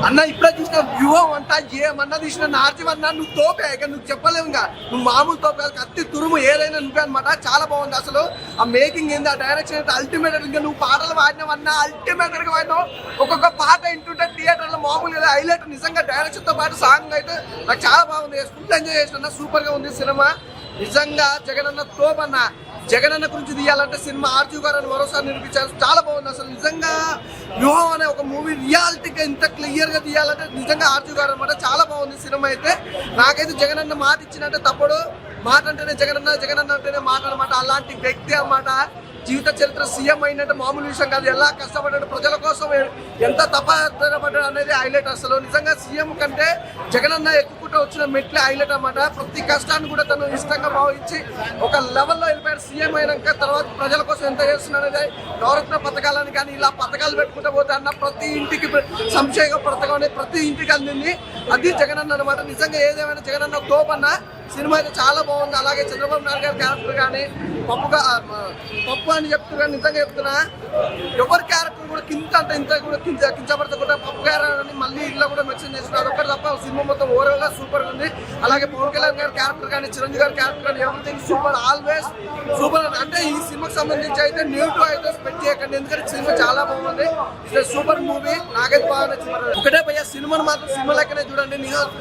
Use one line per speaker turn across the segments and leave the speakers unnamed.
అన్న ఇప్పుడే చూసిన వ్యూహం అంతా ఏమన్నా తీసిన నార్జీవన్నా నువ్వు తోపే ఇక నువ్వు చెప్పలేవు ఇంకా నువ్వు మామూలు తోపే కత్తి తురుము ఏదైనా నువ్వే అనమాట. చాలా బాగుంది అసలు ఆ మేకింగ్ ఏంది, ఆ డైరెక్షన్ అయితే అల్టిమేట్. ఇంకా నువ్వు పాటలు వాడినావన్నా అల్టిమేట్ గా వాడినావు. ఒక్కొక్క పాట వింటుంటే థియేటర్ లో మామూలుగా హైలైట్. నిజంగా డైరెక్షన్ తో పాటు సాంగ్ అయితే నాకు చాలా బాగుంది. ఫుల్ ఎంజాయ్ చేసిన సూపర్ గా ఉంది సినిమా. నిజంగా జగనన్న తోపన్న. జగనన్న గురించి తీయాలంటే సినిమా ఆర్జీవి గారు అని మరోసారి నిరూపించారు. చాలా బాగుంది అసలు. నిజంగా వ్యూహం అనే ఒక మూవీ రియాలిటీగా ఇంత క్లియర్ గా తీయాలంటే నిజంగా ఆర్జీవి గారు అనమాట. చాలా బాగుంది సినిమా అయితే. నాకైతే జగనన్న మాట ఇచ్చినట్టే తప్పుడు. మాట అంటేనే జగనన్న, జగనన్న అంటేనే మాట అనమాట. అలాంటి వ్యక్తి అన్నమాట. జీవిత చరిత్ర సీఎం అయినట్టు మామూలు విషయం కాదు. ఎలా కష్టపడ్డాడు ప్రజల కోసం, ఎంత తపడ్డాడు అనేది హైలైట్. అసలు నిజంగా సీఎం కంటే జగనన్న ఎక్కుకుంటూ వచ్చిన మెట్లే హైలైట్ అన్నమాట. ప్రతి కష్టాన్ని కూడా తను ఇష్టంగా భావించి ఒక లెవెల్లో వెళ్ళిపోయాడు. సీఎం అయినాక తర్వాత ప్రజల కోసం ఎంత చేస్తున్నాడనేది నవరత్న పథకాలని కానీ ఇలా పథకాలు పెట్టుకుంటూ పోతే అన్న ప్రతి ఇంటికి సంక్షేమ పథకం అనేది ప్రతి ఇంటికి అందింది. అది జగనన్న అనమాట. నిజంగా ఏదేమైనా జగనన్న తోపన్న. సినిమా అయితే చాలా బాగుంది. అలాగే చంద్రబాబు నాయుడు గారి క్యారెక్టర్ కానీ పప్పు అని చెప్తున్నా. నిజంగా చెప్తున్నా ఎవరి క్యారెక్టర్ కూడా ఇంత కూడా కించపడతా పప్పు క్యారెక్టర్ మళ్ళీ ఇలా కూడా మెన్షన్ చేస్తున్నారు. ఒకటి తప్ప సినిమా మొత్తం ఓవరాల్ గా సూపర్ ఉంది. అలాగే పవన్ కళ్యాణ్ గారి క్యారెక్టర్ కానీ చిరంజీవి గారి క్యారెక్టర్ కానీ ఎవ్రీథింగ్ సూపర్, ఆల్వేస్ సూపర్. అంటే ఈ సినిమాకి సంబంధించి అయితే నెగిటివ్ అయితే స్పెక్ట్ చేయకండి, ఎందుకంటే సినిమా చాలా బాగుంది. It's super movie. నాకైతే బాగా నచ్చింది. ఒకటే భయ్యా సినిమాను మాత్రం సినిమా లెక్కనే చూడండి.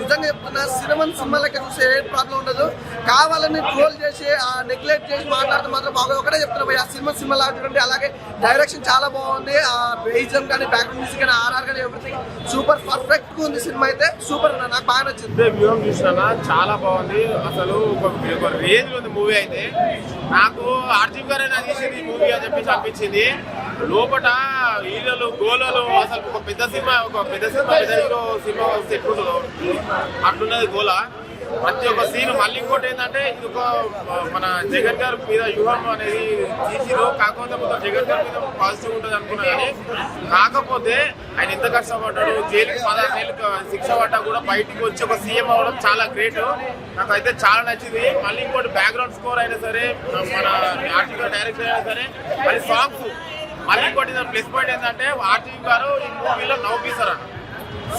నిజంగా చెప్తున్నా సినిమా లెక్క చూస్తే ఏ ప్రాబ్లం ఉండదు. కావాలని ట్రోల్ చేసి నెగ్లెక్ట్ చేసి మాట్లాడితే మాత్రం బాగా. ఒకటే చెప్తున్నా భయ్యా సినిమా లాగా చూడండి. అలాగే డైరెక్షన్ చాలా బాగుంది. ఆ బేయిజం కానీ బ్యాక్గ్రౌండ్ మ్యూజిక్ కానీ ఆర్ఆర్ కానీ ఎవ్రీథింగ్ సూపర్ పర్ఫెక్ట్ గా ఉంది. సినిమా అయితే సూపర్ అన్న. నాకు బాగా నచ్చింది.
వ్యూహం చూసినా చాలా బాగుంది. అసలు ఒక రేంజ్ ఉంది మూవీ అయితే. నాకు ఆర్జీవి గారు తీసింది ఈ మూవీ అని చెప్పేసి అనిపించింది. లోపల హీరోలు గోలలు అసలు ఒక పెద్ద సినిమా పెద్ద హీరో సినిమా సెట్ ఉంటుందో అట్లున్నది గోల. ప్రతి ఒక్క సీన్. మళ్ళీ ఇంకోటి ఏంటంటే ఇది ఒక మన జగన్ గారి మీద వ్యూహం అనేది తీసిరు. కాకపోతే మొత్తం జగన్ గారి మీద పాజిటివ్ ఉంటుంది అనుకున్నా కానీ కాకపోతే ఆయన ఎంత కష్టపడ్డాడు. జైలుకి 16 ఏళ్ళు శిక్ష పడ్డా కూడా బయటికి వచ్చి ఒక సీఎం అవ్వడం చాలా గ్రేట్. నాకైతే చాలా నచ్చింది. మళ్ళీ ఇంకోటి బ్యాక్గ్రౌండ్ స్కోర్ అయినా సరే, మన ఆర్టికల్ డైరెక్టర్ అయినా సరే, మళ్ళీ సాంగ్స్. మళ్ళీ ఇంకోటి ప్లస్ పాయింట్ ఏంటంటే ఆర్టికల్ గారు ఈ మూవీలో నవ్వుపిస్తారు.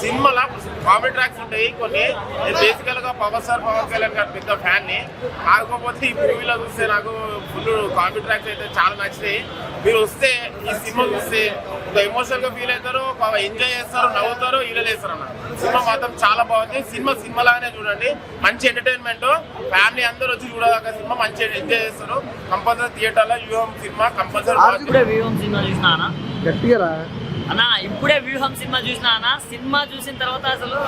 సినిమాలో కామెడీ ట్రాక్స్ ఉంటాయి కొన్ని. నేను బేసికల్ గా పవన్ కళ్యాణ్ గారి పెద్ద ఫ్యాన్ ని. కాకపోతే ఈ మూవీలో చూస్తే నాకు ఫుల్ కామెడీ ట్రాక్స్ అయితే చాలా నచ్చినాయి. మీరు వస్తే ఈ సినిమా చూస్తే ఒక ఎమోషనల్ గా ఫీల్ అవుతారు, ఎంజాయ్ చేస్తారు, నవ్వుతారు, హీరోలు వేస్తారు అన్న. సినిమా మాత్రం చాలా బాగుంది. సినిమా లాగానే చూడండి. మంచి ఎంటర్టైన్మెంట్. ఫ్యామిలీ అందరూ వచ్చి చూడదాకా సినిమా మంచి ఎంజాయ్ చేస్తారు. కంపల్సరీ థియేటర్ లో వ్యూహం సినిమా కంపల్సరీ.
అన్నా ఇప్పుడే వ్యూహం సినిమా చూసినా అన్న. సినిమా చూసిన తర్వాత అసలు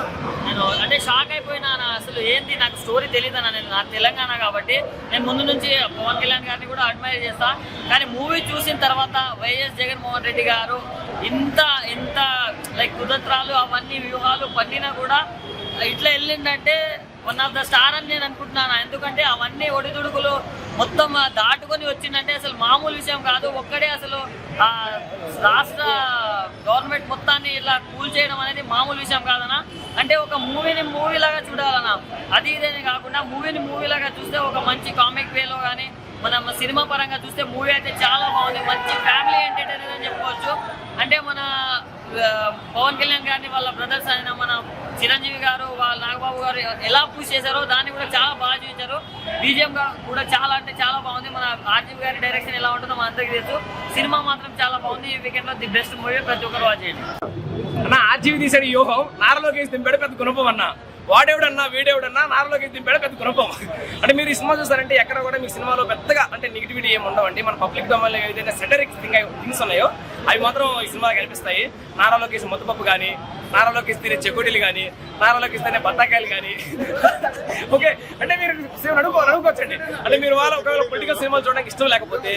నేను అంటే షాక్ అయిపోయినా అన్న. అసలు ఏంటి నాకు స్టోరీ తెలియదు అన్న. నేను నా తెలంగాణ కాబట్టి నేను ముందు నుంచి పవన్ కళ్యాణ్ గారిని కూడా అడ్మైర్ చేస్తా. కానీ మూవీ చూసిన తర్వాత వైఎస్ జగన్మోహన్ రెడ్డి గారు ఇంత లైక్ కుతంత్రాలు అవన్నీ వ్యూహాలు పన్నినా కూడా ఇట్లా వెళ్ళిందంటే వన్ ఆఫ్ ద స్టార్ అని నేను అనుకుంటున్నాను. ఎందుకంటే అవన్నీ ఒడిదుడుకులు మొత్తం దాటుకొని వచ్చిందంటే అసలు మామూలు విషయం కాదు. ఒక్కడే అసలు రాష్ట్ర గవర్నమెంట్ మొత్తాన్ని ఇట్లా కూల్ చేయడం అనేది మామూలు విషయం కాదన్నా. అంటే ఒక మూవీలాగా చూడాలన్నా. అది ఇదేనే కాకుండా మూవీలాగా చూస్తే ఒక మంచి కామిక్ వేలో కానీ మనం సినిమా పరంగా చూస్తే మూవీ అయితే చాలా బాగుంది. మంచి ఫ్యామిలీ ఎంటర్టైనర్ అని చెప్పుకోవచ్చు. అంటే మన పవన్ కళ్యాణ్ గారిని వాళ్ళ బ్రదర్స్ అయిన మన చిరంజీవి గారు వాళ్ళ నాగబాబు గారు ఎలా పుష్ చేశారో దాన్ని కూడా చాలా బాగా చూపించారు. బీజిఎం కూడా చాలా అంటే చాలా బాగుంది. మన ఆర్జీవి గారి డైరెక్షన్ ఎలా ఉంటుందో మన అందరికీ తెలుసు. సినిమా మాత్రం చాలా బాగుంది. ఈ వీకెండ్ లో ది బెస్ట్ మూవీ. ప్రతి ఒక్కరు వాచ్ చేయండి
అన్న. ఆర్జీవి తీసాడు వ్యూహం. నారలోకి దింపాడు పెద్ద గుణపం అన్న. వాడేవుడన్నా వీడేవుడన్నా నారలోకి దింపాడు పెద్ద గుణపం. అంటే మీరు ఈ సినిమా చూస్తారంటే ఎక్కడ కూడా మీ సినిమాలో పెద్దగా అంటే నెగిటివిటీ ఏమి ఉండవండి. మన పబ్లిక్ డొమైన్లో ఏదైనా సెటరిక్ థింగ్స్ ఉన్నాయో అవి మాత్రం ఈ సినిమా కనిపిస్తాయి. నారాలోకి ముద్దపప్పు కానీ, నారాలోకి ఇస్తేనే చెకోడీలు కానీ, నారాలోకి ఇస్తేనే బత్తాకాయలు కానీ. ఓకే అంటే మీరు అడుగుకోవచ్చండి. అంటే మీరు ఒకవేళ పొలిటికల్ సినిమాలు చూడడానికి ఇష్టం లేకపోతే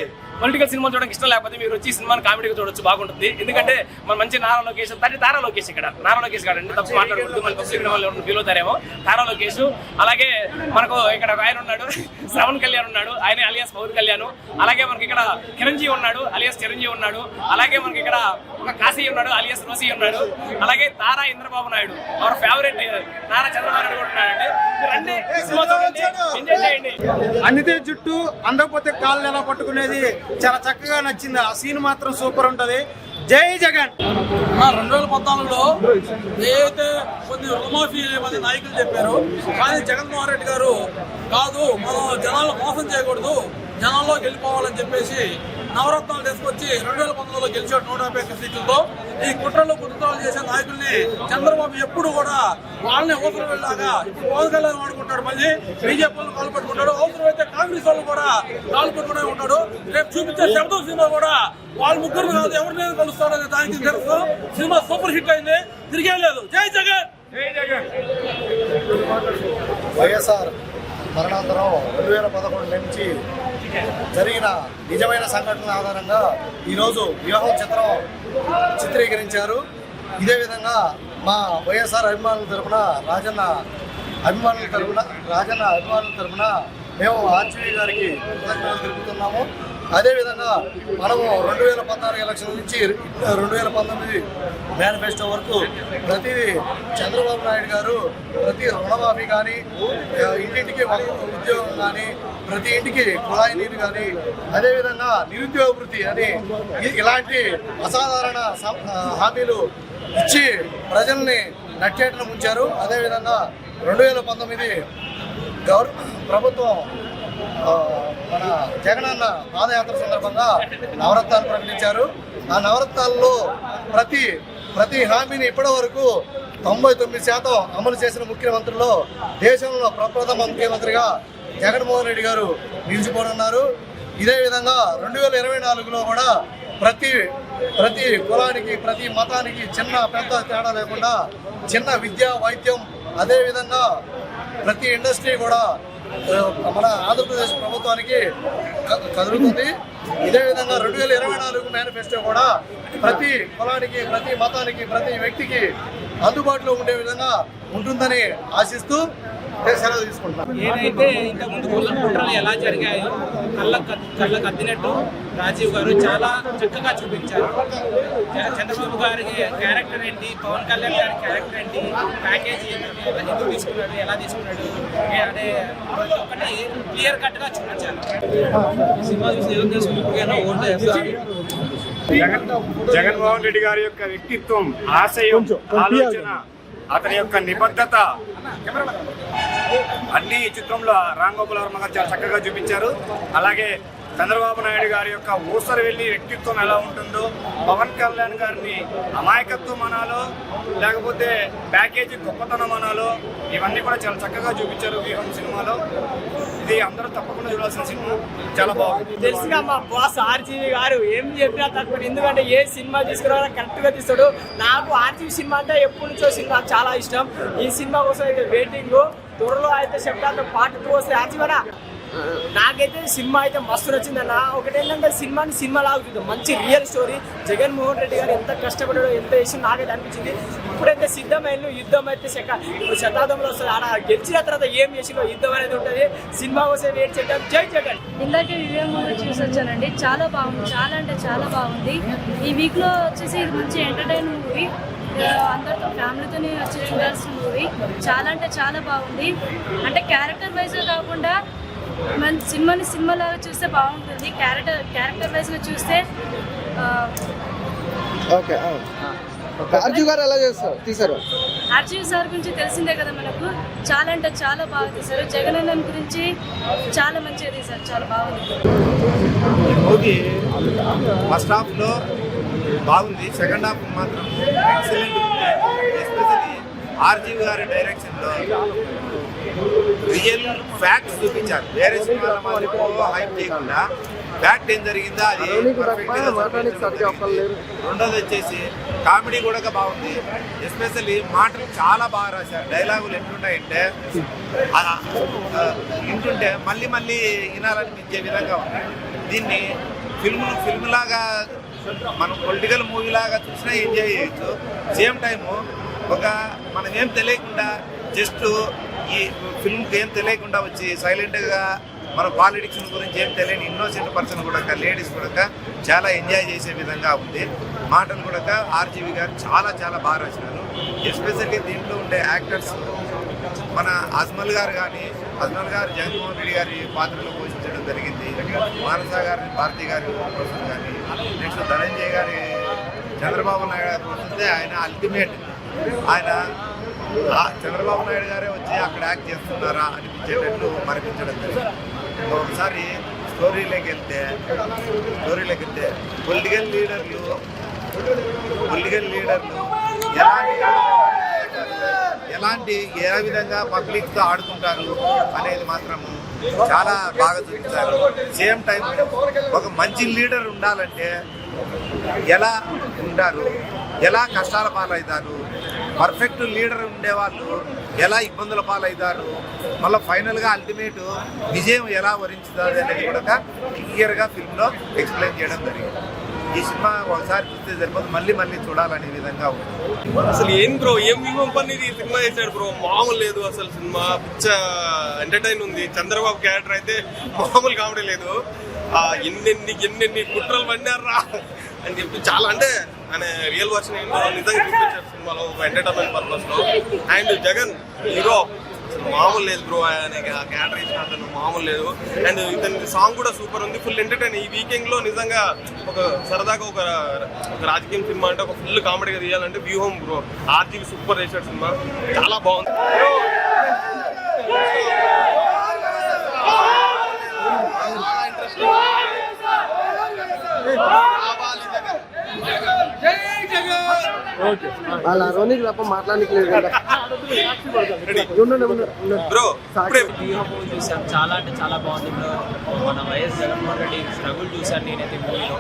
మీరు వచ్చి సినిమాని కామెడీగా చూడొచ్చు, బాగుంటుంది. ఎందుకంటే మన మంచి నారా లోకేష్ తారా లోకేష్ ఇక్కడ నారా లోకేష్ కాదండి, తప్పు మాట్లాడకూడదు. మన పబ్లిక్ వాళ్ళు ఫీల్ అవుతారేమో. తారా లోకేష్, అలాగే మనకు ఇక్కడ ఆయన ఉన్నాడు శ్రవణ్ కళ్యాణ్ ఉన్నాడు, ఆయన అలియాస్ పవన్ కళ్యాణ్. అలాగే మనకి ఇక్కడ చిరంజీవి ఉన్నాడు, అలియాస్ చిరంజీవి ఉన్నాడు. అలాగే మనకి ఇక్కడ ఒక కాశీ ఉన్నాడు, అలియాస్ రోసి ఉన్నాడు. అలాగే Tara Indrababu Naidu, our favourite favourite Nara Chandrababu Naidu కొడుతున్నాడండి. మీరు అన్ని సినిమా చూడండి, ఎంజాయ్ చేయండి.
అందితే జుట్టు అందకపోతే కాళ్ళు ఎలా పట్టుకునేది చాలా చక్కగా నచ్చింది. ఆ సీన్ మాత్రం సూపర్ ఉంటది. జై జగన్.
2014లో ఏదైతే కొన్ని రుణమాఫీ మంది నాయకులు చెప్పారు, కానీ జగన్మోహన్ రెడ్డి గారు కాదు, మనం జనాలను మోసం చేయకూడదు, జనాల్లోకి వెళ్ళిపోవాలని చెప్పేసి నవరత్నాలు తీసుకొచ్చి 2019లో గెలిచాడు 151 సీట్లతో. ఈ కుట్రలు కుట్రలు చేసే నాయకుల్ని చంద్రబాబు ఎప్పుడు కూడా వాళ్ళని అవసరం వెళ్ళాగా ఇప్పుడు పవన్ కళ్యాణ్ వాడుకుంటాడు, మళ్ళీ బీజేపీ వాళ్ళు కాలు పట్టుకుంటాడు, అవసరమైతే కాంగ్రెస్ వాళ్ళు కూడా కాలు పట్టుకునే ఉంటాడు. రేపు చూపించే శబ్దం సినిమా కూడా వాళ్ళ ముగ్గురు కాదు ఎవరిని కలుస్తారనే దానికి తెలుసు. సినిమా సూపర్ హిట్ అయింది, తిరిగే లేదు. జై జగన్.
జై జగన్.
వైఎస్ఆర్ మరణాంతరం 2011 నుంచి జరిగిన నిజమైన సంఘటనల ఆధారంగా ఈరోజు వ్యూహం చిత్రం చిత్రీకరించారు. ఇదే విధంగా మా వైఎస్ఆర్ అభిమానుల తరఫున రాజన్న అభిమానుల తరఫున మేము ఆర్జీవీ గారికి కృతజ్ఞతలు తెలుపుతున్నాము. అదేవిధంగా మనము 2014 ఎలక్షన్ నుంచి 2019 మేనిఫెస్టో వరకు ప్రతిదీ చంద్రబాబు నాయుడు గారు ప్రతి రుణమాఫీ కానీ, ఇంటింటికి ఉద్యోగం కానీ, ప్రతి ఇంటికి కుళాయి నీరు కానీ, అదేవిధంగా నిరుద్యోగ వృత్తి అని ఇలాంటి అసాధారణ హామీలు ఇచ్చి ప్రజల్ని నట్టేటను ముంచారు. అదేవిధంగా 2019 ప్రభుత్వం మన జగనన్న పాదయాత్ర సందర్భంగా నవరత్నాలు ప్రకటించారు. ఆ నవరత్నాల్లో ప్రతి హామీని ఇప్పటి వరకు 99% అమలు చేసిన ముఖ్యమంత్రుల్లో దేశంలో ప్రప్రథమ ముఖ్యమంత్రిగా జగన్మోహన్ రెడ్డి గారు నిలిచిపోనున్నారు. ఇదే విధంగా 2024లో కూడా ప్రతి కులానికి, ప్రతి మతానికి చిన్న పెద్ద తేడా లేకుండా చిన్న విద్య, వైద్యం, అదేవిధంగా ప్రతి ఇండస్ట్రీ కూడా మన ఆంధ్రప్రదేశ్ ప్రభుత్వానికి కదులుతుంది. ఇదే విధంగా 2024 మేనిఫెస్టో కూడా ప్రతి కులానికి, ప్రతి మతానికి, ప్రతి వ్యక్తికి అందుబాటులో ఉండే విధంగా ఉంటుందని ఆశిస్తూ సెలవు తీసుకుంటున్నాను.
ఏదైతే ఇంతకుముందు కుట్రలు ఎలా జరిగాయో కళ్ళకు అద్దినట్టు రాజీవ్ గారు చాలా చక్కగా చూపించారు. చంద్రబాబు గారి క్యారెక్టర్ ఏంటి, పవన్ కళ్యాణ్ గారి క్యారెక్టర్ ఏంటి, ప్యాకేజీ ఎందుకు తీసుకున్నాడు, ఎలా తీసుకున్నాడు అనే ఒకటి క్లియర్ కట్ గా చూపించారు. సినిమా చూసి ఏం చేసుకుంటున్నా ఓట్లు వేస్తారు.
జగన్మోహన్ రెడ్డి గారి యొక్క వ్యక్తిత్వం, ఆశయం, ఆలోచన, అతని యొక్క నిబద్ధత అన్ని చిత్రంలో రామ్ గోపాల్ వర్మ గారు చాలా చక్కగా చూపించారు. అలాగే చంద్రబాబు నాయుడు గారి యొక్క ఊసరు వెళ్ళి వ్యక్తిత్వం ఎలా ఉంటుందో, పవన్ కళ్యాణ్ గారిని అమాయకత్వం అనాలో లేకపోతే ప్యాకేజీ గొప్పతనం అనాలో ఇవన్నీ కూడా చాలా చక్కగా చూపించారు వ్యూహం సినిమాలో. ఇది అందరూ తప్పకుండా చూడాల్సిన సినిమా, చాలా బాగుంది.
తెలుసుగా మా బాస్ ఆర్జీవి గారు ఏం చెప్పినా తక్కువ, ఎందుకంటే ఏ సినిమా తీసుకురావాలో కరెక్ట్గా తీస్తాడు. నాకు ఆర్జీవి సినిమా అంటే ఎప్పటి నుంచో సినిమా చాలా ఇష్టం. ఈ సినిమా కోసం అయితే వెయిటింగ్. త్వరలో అయితే చెప్తాను పార్ట్ 2 వస్తే ఆర్జీవనా. నాకైతే సినిమా అయితే మస్తు నచ్చిందన్న. ఒకటేంటంటే సినిమా లాగా చూద్దాం, మంచి రియల్ స్టోరీ. జగన్మోహన్ రెడ్డి గారు ఎంత కష్టపడాడో, ఎంత చేసి నాకైతే అనిపించింది. ఇప్పుడైతే సిద్ధమైన యుద్ధం అయితే ఇప్పుడు శతాబ్దంలో వస్తుంది. ఆడ గెలిచిన తర్వాత ఏం చేసిందో యుద్ధం అనేది ఉంటుంది. సినిమా కోసం వెయిట్ చేద్దాం. జై జగన్.
ఇందాకే వివేక్ మూవీ చూసి వచ్చానండి, చాలా బాగుంది, చాలా అంటే చాలా బాగుంది. ఈ వీక్లో వచ్చేసి ఇది మంచి ఎంటర్టైన్ మూవీ, అందరితో ఫ్యామిలీతోనే వచ్చి చూడాల్సిన మూవీ. చాలా అంటే చాలా బాగుంది. అంటే క్యారెక్టర్ వైజ్గా కాకుండా మన సినిమాలాగా చూస్తే బాగుంటుంది. క్యారెక్టర్ వైజ్గా చూస్తే
ఆర్జీవి గారు ఎలా తీశారు?
ఆర్జీవి సార్ గురించి తెలిసిందే కదా మనకు, చాలా అంటే చాలా బాగా తీశారు. జగనన్న గురించి చాలా మంచిగా తీశారు, చాలా బాగుంది.
మూవీ ఫస్ట్ హాఫ్లో బాగుంది, సెకండ్ హాఫ్ మాత్రం ఎక్సలెంట్ ఉంది. ఎస్పెషల్లీ ఆర్జీవి గారి డైరెక్షన్లో రియల్ ఫ్యాక్ట్స్ చూపించారు. వేరే సినిమాల మాదిరి హైప్ చేయకుండా ఫ్యాక్ట్ ఏం జరిగిందో అది రెండోది వచ్చేసి కామెడీ కూడా బాగుంది. ఎస్పెషల్లీ మాటలు చాలా బాగా రాశారు. డైలాగులు ఎట్లుంటాయంటే వింటుంటే మళ్ళీ మళ్ళీ వినాలనిపించే విధంగా ఉంది. దీన్ని ఫిల్మ్ లాగా మనం పొలిటికల్ మూవీ లాగా చూసినా ఎంజాయ్ చేయొచ్చు. సేమ్ టైము మనం ఏం తెలియకుండా జస్ట్ ఈ ఫిల్మ్కి ఏం తెలియకుండా వచ్చి సైలెంట్గా మన పాలిటిక్స్ గురించి ఏం తెలియని ఇన్నోసెంట్ పర్సన్ కూడా, లేడీస్ కూడా చాలా ఎంజాయ్ చేసే విధంగా ఉంది. మాటలు కూడా ఆర్జీవి గారు చాలా చాలా బాగా రాసినారు.
ఎస్పెషల్లీ దీంట్లో ఉండే యాక్టర్స్ మన అజ్మల్ గారు జగన్మోహన్ రెడ్డి గారి పాత్రలో పోషించడం జరిగింది. మానస గారిని భారతి గారి కోసం కానీ, నెక్స్ట్ ధనంజయ్ గారి చంద్రబాబు నాయుడు గారి పోషిస్తే ఆయన అల్టిమేట్. ఆయన చంద్రబాబు నాయుడు గారే వచ్చి అక్కడ యాక్ట్ చేస్తున్నారా అనిపించేటట్లు మరిపించడం జరిగింది. ఒకసారి స్టోరీలోకి వెళ్తే పొలిటికల్ లీడర్లు ఏ విధంగా పబ్లిక్తో ఆడుకుంటారు అనేది మాత్రము చాలా బాగా చూపించారు. సేమ్ టైం ఒక మంచి లీడర్ ఉండాలంటే ఎలా ఉంటారు, ఎలా కష్టాల పాలవుతారు, పర్ఫెక్ట్ లీడర్ ఉండేవాళ్ళు ఎలా ఇబ్బందుల పాలవుతారు, మళ్ళీ ఫైనల్గా అల్టిమేట్ విజయం ఎలా వరించుతుంది అనేది కూడా క్లియర్గా ఫిల్మ్లో ఎక్స్ప్లెయిన్ చేయడం జరిగింది. ఈ సినిమా ఒకసారి చూస్తే సరిపోతుంది, మళ్ళీ చూడాలనే విధంగా ఉంది.
అసలు ఏం బ్రో, ఏం వ్యూహం పని ఈ సినిమా చేశాడు బ్రో, మామూలు లేదు అసలు. సినిమా పిచ్చ ఎంటర్టైన్ ఉంది. చంద్రబాబు క్యారెక్టర్ అయితే మామూలు కామెడీ లేదు. ఎన్నెన్ని కుట్రలు పడినారా అని చెప్పి చాలా, అంటే ఆయన రియల్ వర్షన్ ఏంటో నిజంగా చూపించారు సినిమాలో ఎంటర్టైన్మెంట్ పర్పస్ లో. అండ్ జగన్ హీరో మామూలు లేదు బ్రో, ఆయన క్యారెక్టర్ ఇచ్చిన అతను మామూలు లేదు. అండ్ ఇతని సాంగ్ కూడా సూపర్ ఉంది, ఫుల్ ఎంటర్టైన్. ఈ వీకెండ్ లో నిజంగా ఒక సరదాగా ఒక రాజకీయం సినిమా అంటే ఒక ఫుల్ కామెడీగా తీయాలంటే వ్యూహం బ్రో. ఆర్జీవి సూపర్ చేశాడు సినిమా, చాలా బాగుంది.
వాళ్ళ రోనికి తప్ప మాట్లాడడానికి లేదు కదా
బ్రో.
చూసాం, చాలా అంటే చాలా బాగుంది. మన వైఎస్ జగన్మోహన్ రెడ్డి స్ట్రగుల్ చూశాను నేనైతే మూవీలో.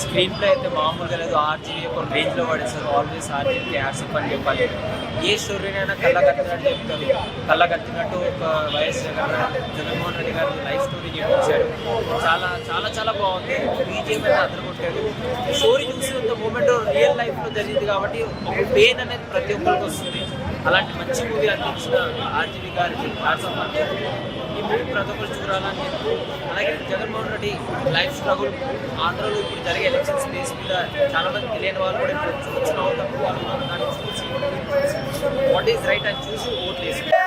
స్క్రీన్ ప్లే అయితే మామూలుగా లేదు. ఆర్జీవి ఒక రేంజ్లో పడేస్తారు. ఆల్వేస్ ఆర్జీవికి హ్యాట్స్ అని చెప్పాలి. ఏ స్టోరీనైనా కళ్ళకట్టినట్టు చెప్తారు. కళ్ళకట్టినట్టు ఒక వైఎస్ జగన్మోహన్ రెడ్డి గారు లైఫ్ స్టోరీ చూపించారు. చాలా చాలా చాలా బాగుంది. బీజేపీ అయితే అదరగొట్టారు. స్టోరీ చూసినంత మూమెంట్ రియల్ లైఫ్లో జరిగింది కాబట్టి ఒక పెయిన్ అనేది ప్రతి ఒక్కరికి వస్తుంది. అలాంటి మంచి మూవీ అందించిన ఆర్జీవి గారికి ఈ మూవీ ప్రతి ఒక్కరు చూడాలని చెప్పి. అలాగే జగన్మోహన్ రెడ్డి లైఫ్ స్ట్రగుల్, ఆంధ్రలో ఇప్పుడు జరిగే ఎలక్షన్స్ బేస్ మీద చాలా మంది తెలియని వాళ్ళు కూడా ఇప్పుడు వచ్చిన వాళ్ళు దాన్ని చూసి వాట్ ఈస్ రైట్ అని చూసి ఓట్లు వేసుకుంటారు.